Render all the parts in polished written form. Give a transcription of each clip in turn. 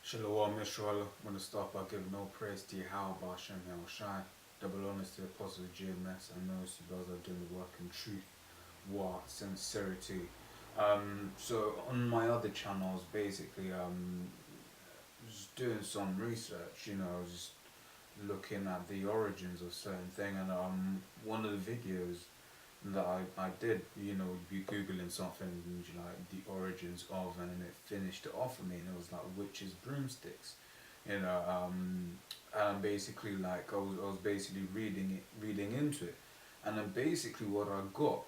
Shalom Yisrael, I want to start by giving all praise to Yahweh Hashem El Shai, double honors to the Apostle GMS and those who guys are doing the work in truth, war, sincerity. So on my other channels, basically, just doing some research, just looking at the origins of certain thing, and one of the videos that I did, be googling something and like the origins of, and then it finished it off for me, and it was like witches broomsticks, and basically like I was basically reading into it, and then basically what I got,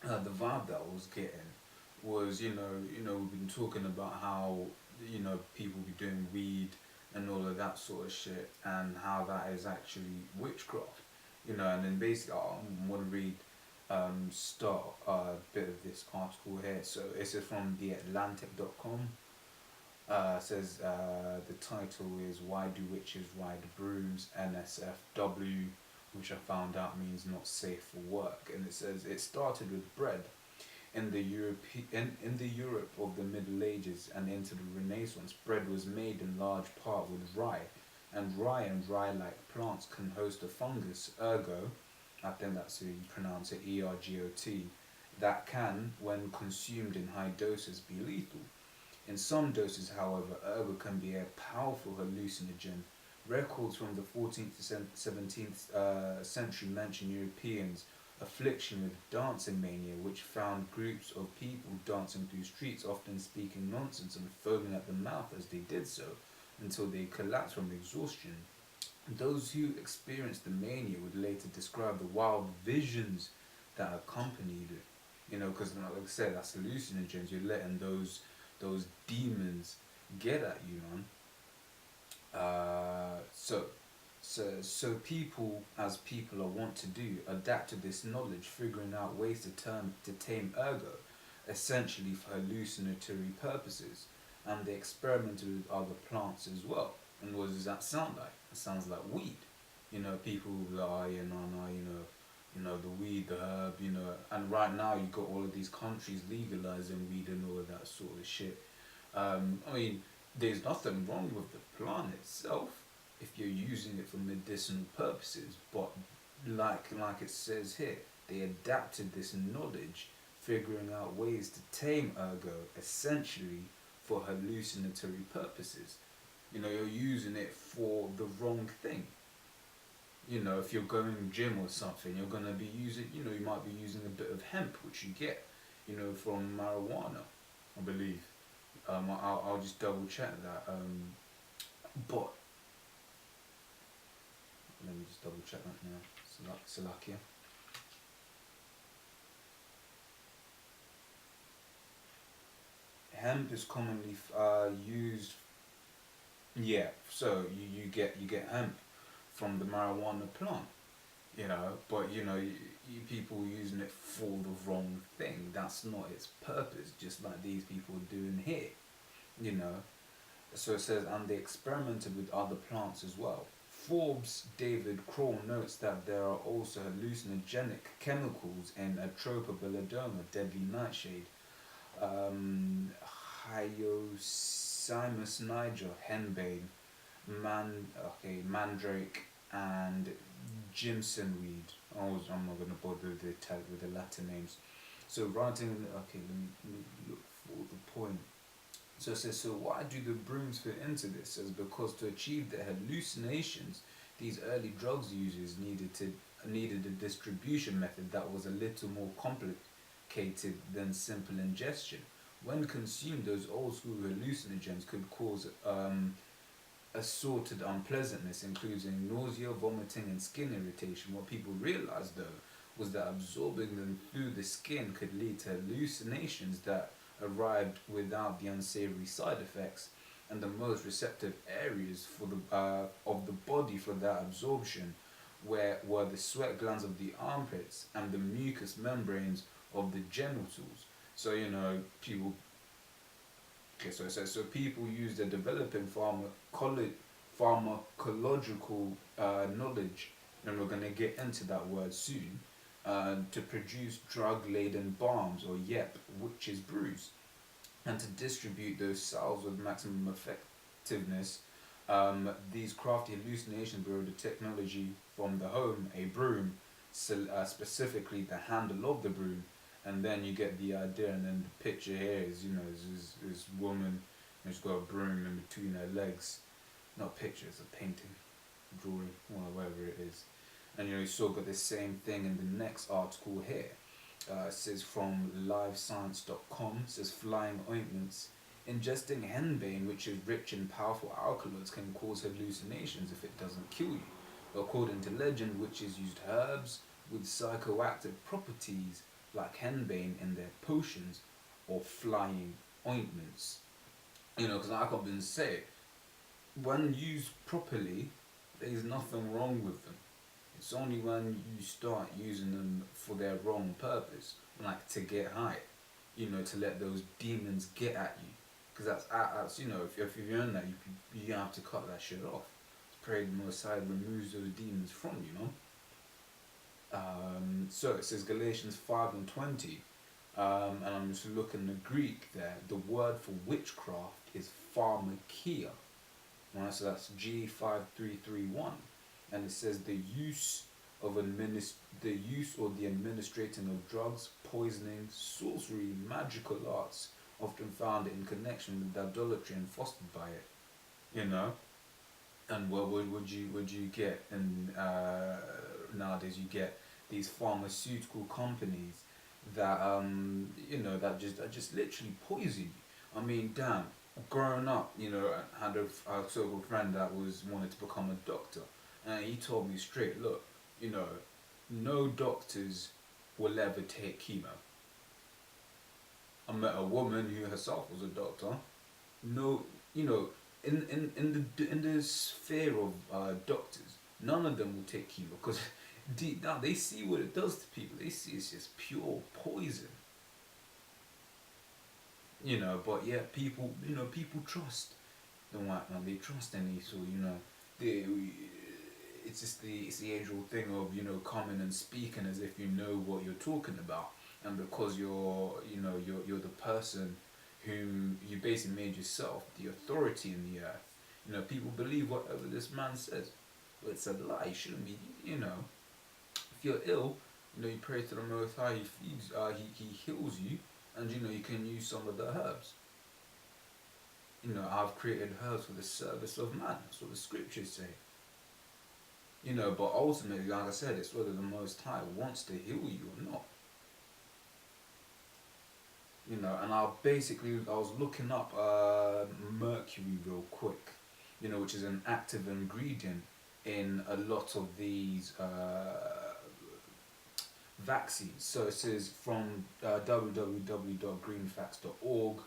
the vibe that I was getting was, we've been talking about how, people be doing weed and all of that sort of shit, and how that is actually witchcraft, and then basically I want to read, start a bit of this article here. So this is from theatlantic.com. Says the title is "Why Do Witches Ride Brooms?" NSFW, which I found out means not safe for work. And it says it started with bread in the in the Europe of the Middle Ages and into the Renaissance. Bread was made in large part with rye, and rye-like plants can host a fungus, ergo, I think that's how you pronounce it, ERGOT, that can, when consumed in high doses, be lethal. In some doses, however, ergo can be a powerful hallucinogen. Records from the 14th to 17th century mention Europeans' affliction with dancing mania, which found groups of people dancing through streets, often speaking nonsense and foaming at the mouth as they did so, until they collapsed from exhaustion. Those who experienced the mania would later describe the wild visions that accompanied it. Because like I said, that's hallucinogens. You're letting those demons get at you, man. So people, as people are wont to do, adapt to this knowledge, figuring out ways to tame ergo, essentially for hallucinatory purposes, and they experimented with other plants as well. And what does that sound like? It sounds like weed. People that are, no, the weed, the herb, and right now you got all of these countries legalizing weed and all of that sort of shit. I mean, there's nothing wrong with the plant itself if you're using it for medicinal purposes, but like it says here, they adapted this knowledge, figuring out ways to tame ergo, essentially for hallucinatory purposes. You're using it for the wrong thing. If you're going gym or something, you're gonna be using, you might be using a bit of hemp, which you get, from marijuana, I believe. I'll just double check that. But let me just double check that now. Salakia. Hemp is commonly used. Yeah, so you get hemp from the marijuana plant, but people using it for the wrong thing. That's not its purpose, just like these people are doing here, you know. So it says, and they experimented with other plants as well. Forbes' David Kroll notes that there are also hallucinogenic chemicals in atropobelladoma, deadly nightshade, Hyoscyamus niger, henbane, mandrake, and Jimson weed. I'm not going to bother with the Latin names. So writing, okay, let me look for the point. So it says, so why do the brooms fit into this? It says, because to achieve their hallucinations, these early drugs users needed a distribution method that was a little more complicated than simple ingestion. When consumed, those old school hallucinogens could cause assorted unpleasantness, including nausea, vomiting, and skin irritation. What people realized, though, was that absorbing them through the skin could lead to hallucinations that arrived without the unsavory side effects, and the most receptive areas for the of the body for that absorption were the sweat glands of the armpits and the mucous membranes of the genitals. So people. Okay, so it says, so people use their developing pharmacological knowledge, and we're going to get into that word soon, to produce drug-laden balms, or YEP, witch's brews, and to distribute those salves with maximum effectiveness, these crafty hallucinations borrow the technology from the home, a broom, specifically the handle of the broom, and then you get the idea. And then the picture here is, this woman, and she's got a broom in between her legs. Not a picture, it's a painting, drawing, or whatever it is. And you still got the same thing in the next article here. It says from livescience.com, it says flying ointments. Ingesting henbane, which is rich in powerful alkaloids, can cause hallucinations if it doesn't kill you. According to legend, witches used herbs with psychoactive properties like henbane in their potions or flying ointments. Because like I've been saying, when used properly, there's nothing wrong with them. It's only when you start using them for their wrong purpose, like to get high, to let those demons get at you. Because that's if you're in that, you have to cut that shit off. Pray the Most High removes those demons from you, So it says Galatians 5:20, and I'm just looking the Greek there. The word for witchcraft is pharmakia, right? So that's G5331. And it says the use or the administrating of drugs, poisoning, sorcery, magical arts, often found in connection with idolatry and fostered by it. And what would you get? And nowadays you get these pharmaceutical companies that that just literally poison you. I mean, damn. Growing up, I had a circle friend that wanted to become a doctor. And he told me straight, look, no doctors will ever take chemo. I met a woman who herself was a doctor. No, in the sphere of doctors, none of them will take chemo because deep down they see what it does to people. They see it's just pure poison. But yet people trust the white man. They trust any so they. It's the age-old thing of coming and speaking as if you know what you're talking about, and because you're the person whom you basically made yourself the authority in the earth. People believe whatever this man says, but it's a lie. You shouldn't be. If you're ill, you pray to the Most High. He feeds. He heals you, and you can use some of the herbs. I've created herbs for the service of man. That's what the scriptures say. But ultimately, like I said, it's whether the Most High wants to heal you or not. And I was looking up mercury real quick, which is an active ingredient in a lot of these vaccines. So it says from www.greenfacts.org,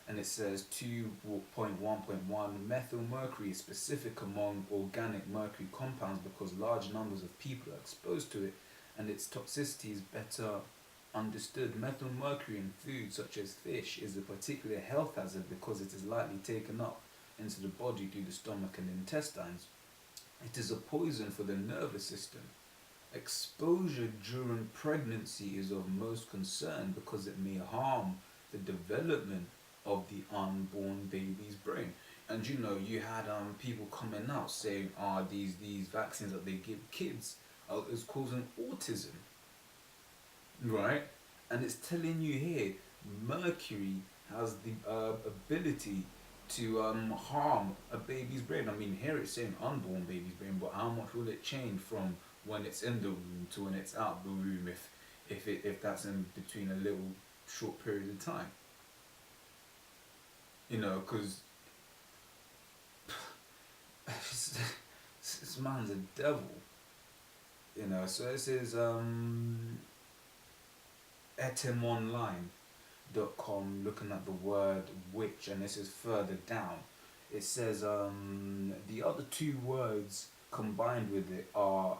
and it says 2.1.1 methyl mercury is specific among organic mercury compounds because large numbers of people are exposed to it, and its toxicity is better understood. Methyl mercury in foods such as fish is a particular health hazard because it is lightly taken up into the body through the stomach and intestines. It is a poison for the nervous system. Exposure during pregnancy is of most concern because it may harm the development of the unborn baby's brain. And you had people coming out saying, these vaccines that they give kids is causing autism, right? And it's telling you here, mercury has the ability to harm a baby's brain. I mean, here it's saying unborn baby's brain, but how much will it change from when it's in the womb to when it's out the womb if that's in between a little short period of time? Because this man's a devil. So this is etymonline.com, looking at the word witch, and this is further down. It says the other two words combined with it are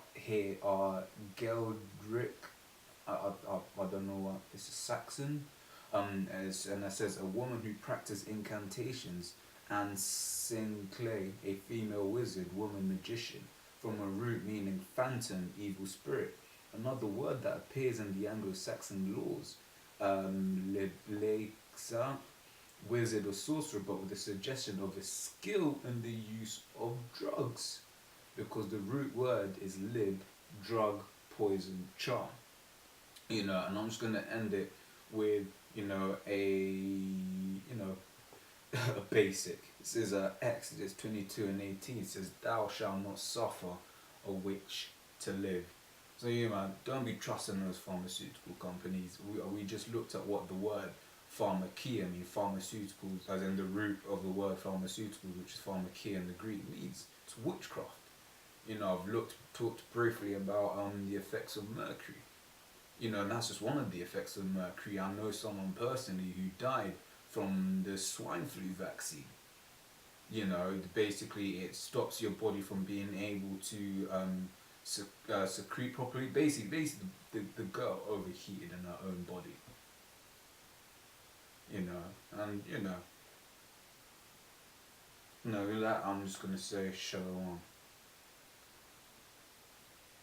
Geldrick. I don't know what it's a Saxon. And it says a woman who practiced incantations, and Sinclair, a female wizard, woman magician, from a root meaning phantom, evil spirit. Another word that appears in the Anglo-Saxon laws, Leblexa, wizard or sorcerer, but with the suggestion of a skill in the use of drugs, because the root word is lib, drug, poison, charm. And I'm just gonna end it with a basic. It says Exodus 22:18. It says, "Thou shalt not suffer a witch to live." So man, don't be trusting those pharmaceutical companies. We just looked at what the word pharmakia means, pharmaceuticals, as in the root of the word pharmaceuticals, which is pharmakia in the Greek, means it's witchcraft. I've talked briefly about the effects of mercury. And that's just one of the effects of mercury. I know someone personally who died from the swine flu vaccine. Basically it stops your body from being able to secrete properly. Basically, the girl overheated in her own body. And with that, I'm just gonna say shalom.